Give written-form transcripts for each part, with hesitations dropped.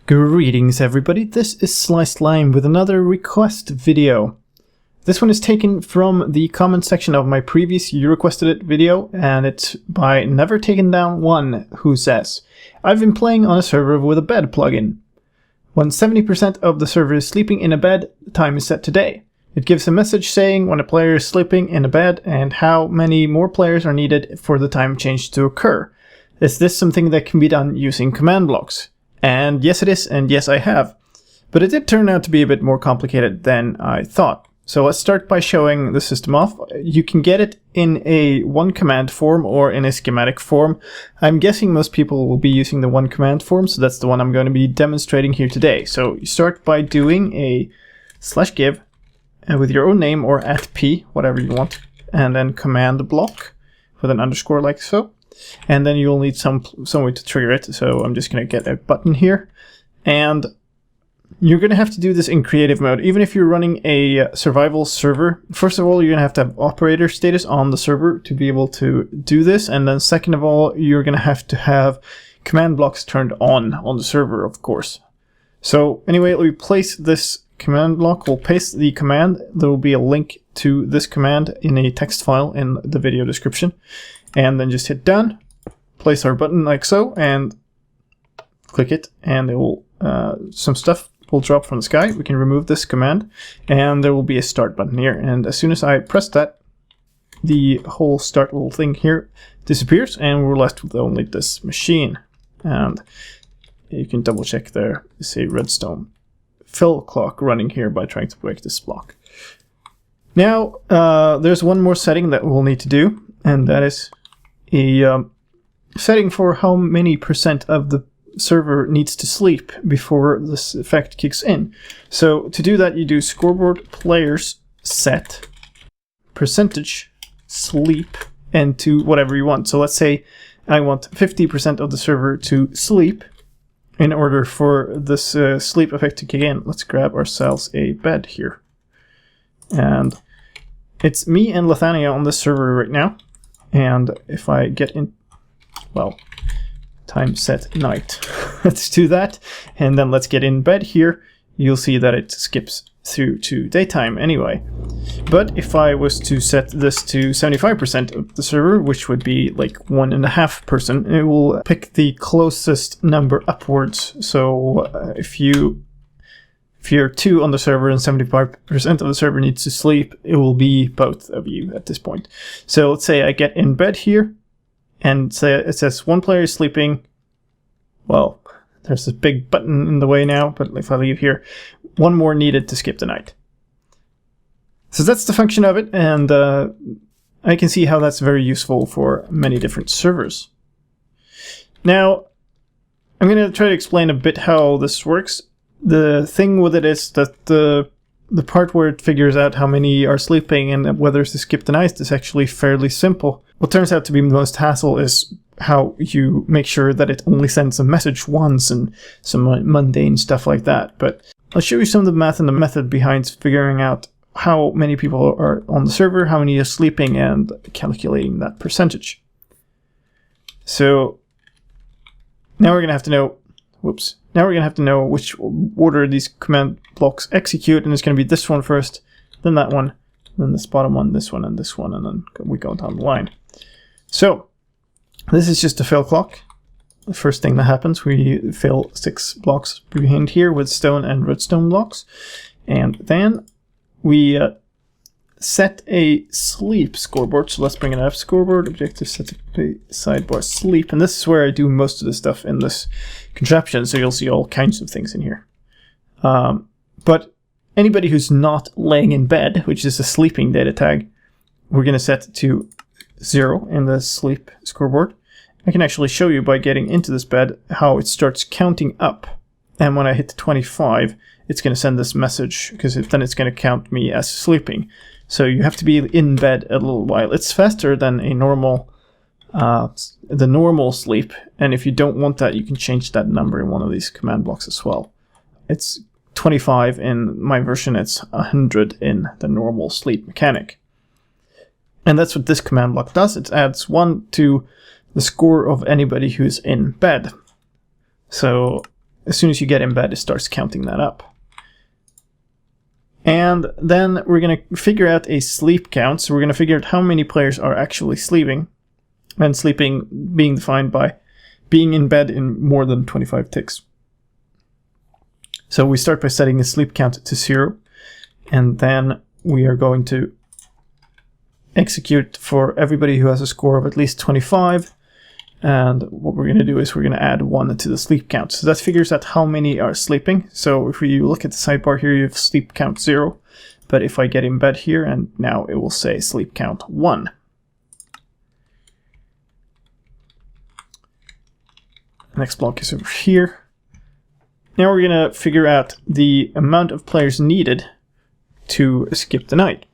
Greetings everybody, this is slicedlime with another request video. This one is taken from the comment section of my previous You Requested It video, and it's by Never Taken Down 1, who says, I've been playing on a server with a bed plugin. When 70% of the server is sleeping in a bed, the time is set to day. It gives a message saying when a player is sleeping in a bed and how many more players are needed for the time change to occur. Is this something that can be done using command blocks? And yes it is, and yes I have. But it did turn out to be a bit more complicated than I thought. So let's start by showing the system off. You can get it in a one command form or in a schematic form. I'm guessing most people will be using the one command form, so that's the one I'm going to be demonstrating here today. So you start by doing a /give with your own name or @p, whatever you want, and then command block with an underscore like so. And then you'll need some way to trigger it, so I'm just going to get a button here. And you're going to have to do this in creative mode, even if you're running a survival server. First of all, you're going to have operator status on the server to be able to do this, and then second of all, you're going to have command blocks turned on the server, of course. So anyway, we place this command block, we'll paste the command. There will be a link to this command in a text file in the video description. And then just hit done, place our button like so, and click it, and it will some stuff will drop from the sky. We can remove this command, and there will be a start button here. And as soon as I press that, the whole start little thing here disappears, and we're left with only this machine. And you can double check there is a redstone fill clock running here by trying to break this block. Now there's one more setting that we'll need to do, and that is a setting for how many % of the server needs to sleep before this effect kicks in. So to do that, you do scoreboard players set percentage sleep and to whatever you want. So let's say I want 50% of the server to sleep. In order for this sleep effect to kick in, let's grab ourselves a bed here. And it's me and Lethania on this server right now. And if I get in, well, time set night. Let's do that. And then let's get in bed here. You'll see that it skips through to daytime anyway. But if I was to set this to 75% of the server, which would be like 1.5 person, it will pick the closest number upwards. So if you're 2 on the server and 75% of the server needs to sleep, it will be both of you at this point. So let's say I get in bed here, and say it says one player is sleeping. Well, there's this big button in the way now, but if I leave here, one more needed to skip the night. So that's the function of it, and I can see how that's very useful for many different servers. Now, I'm going to try to explain a bit how this works. The thing with it is that the part where it figures out how many are sleeping and whether to skip the night is actually fairly simple. What turns out to be the most hassle is how you make sure that it only sends a message once and some mundane stuff like that. But I'll show you some of the math and the method behind figuring out how many people are on the server, how many are sleeping, and calculating that percentage. So now we're going to have to know, now we're going to have to know which order these command blocks execute, and it's going to be this one first, then that one, then this bottom one, this one, and then we go down the line. So this is just a fill clock. The first thing that happens, we fill 6 blocks behind here with stone and redstone blocks, and then we set a sleep scoreboard. So let's bring it up. Scoreboard, objective, set a sidebar sleep. And this is where I do most of the stuff in this contraption. So you'll see all kinds of things in here. But anybody who's not laying in bed, which is a sleeping data tag, we're going to set to 0 in the sleep scoreboard. I can actually show you by getting into this bed how it starts counting up. And when I hit 25, it's going to send this message, because then it's going to count me as sleeping. So you have to be in bed a little while. It's faster than a normal, the normal sleep. And if you don't want that, you can change that number in one of these command blocks as well. It's 25 in my version. It's 100 in the normal sleep mechanic. And that's what this command block does. It adds 1 to the score of anybody who's in bed. So as soon as you get in bed, it starts counting that up. And then we're going to figure out a sleep count. So we're going to figure out how many players are actually sleeping. And sleeping being defined by being in bed in more than 25 ticks. So we start by setting the sleep count to 0. And then we are going to execute for everybody who has a score of at least 25. And what we're going to do is we're going to add 1 to the sleep count. So that figures out how many are sleeping. So if you look at the sidebar here, you have sleep count 0. But if I get in bed here, and now it will say sleep count 1. Next block is over here. Now we're going to figure out the amount of players needed to skip the night.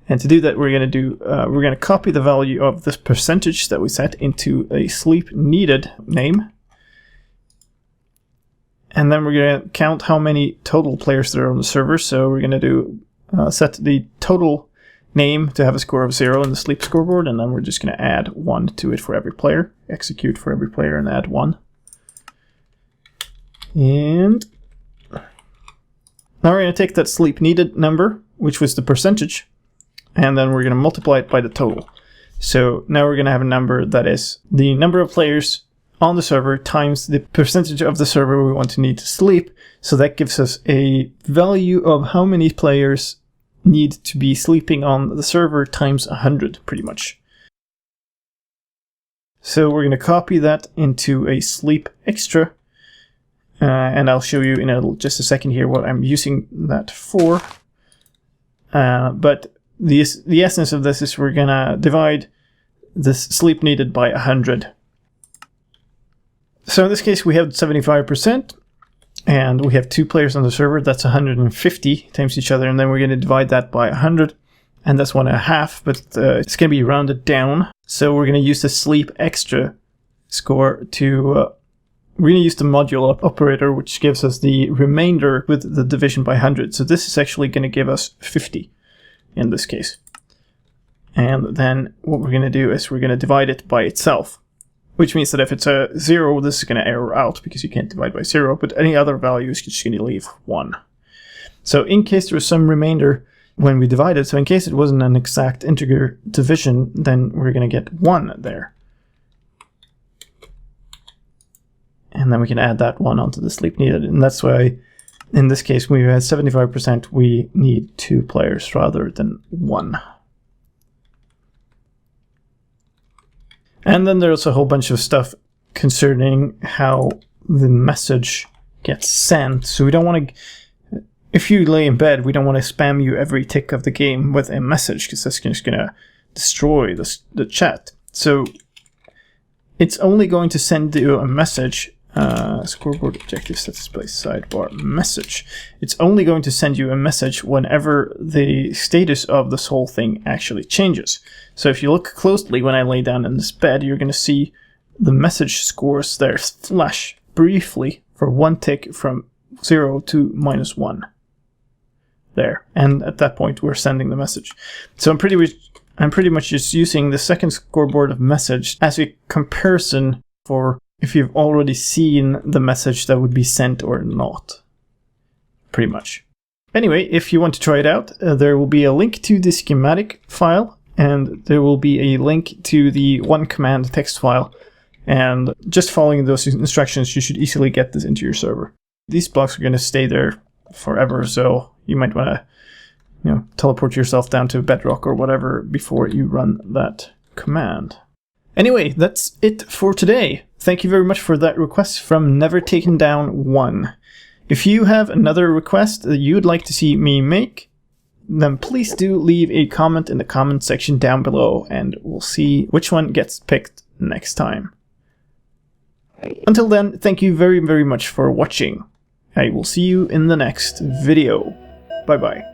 And to do that, we're going to copy the value of this percentage that we set into a sleep needed name. And then we're going to count how many total players there are on the server. So we're going to set the total name to have a score of 0 in the sleep scoreboard. And then we're just going to add 1 to it for every player. Execute for every player and add 1. And now we're going to take that sleep needed number, which was the percentage, and then we're going to multiply it by the total. So now we're going to have a number that is the number of players on the server times the percentage of the server we want to need to sleep. So that gives us a value of how many players need to be sleeping on the server times 100, pretty much. So we're going to copy that into a sleep extra. And I'll show you in just a second here what I'm using that for. But the essence of this is we're going to divide this sleep needed by 100. So in this case we have 75%, and we have 2 players on the server. That's 150 times each other, and then we're going to divide that by 100, and that's 1.5, but it's going to be rounded down. So we're going to use the sleep extra score to... we're going to use the modulo operator, which gives us the remainder with the division by 100. So this is actually going to give us 50 in this case. And then what we're going to do is we're going to divide it by itself, which means that if it's a 0, this is going to error out because you can't divide by 0, but any other value is just going to leave 1. So in case there was some remainder when we divide it, so in case it wasn't an exact integer division, then we're going to get 1 there. And then we can add that 1 onto the sleep needed. And that's why, in this case, when we had 75%, we need 2 players rather than 1. And then there's a whole bunch of stuff concerning how the message gets sent. So we don't want to, if you lay in bed, we don't want to spam you every tick of the game with a message, because that's just going to destroy the chat. So it's only going to send you a message. Scoreboard objective status display sidebar message. It's only going to send you a message whenever the status of this whole thing actually changes. So if you look closely when I lay down in this bed, you're going to see the message scores there flash briefly for 1 tick from 0 to -1 there, and at that point we're sending the message. So I'm pretty much just using the second scoreboard of message as a comparison for if you've already seen the message that would be sent or not. Pretty much. Anyway, if you want to try it out, there will be a link to the schematic file, and there will be a link to the one command text file. And just following those instructions, you should easily get this into your server. These blocks are going to stay there forever, so you might want to, teleport yourself down to Bedrock or whatever before you run that command. Anyway, that's it for today. Thank you very much for that request from NeverTakenDown1. If you have another request that you'd like to see me make, then please do leave a comment in the comment section down below, and we'll see which one gets picked next time. Until then, thank you very, very much for watching. I will see you in the next video. Bye bye.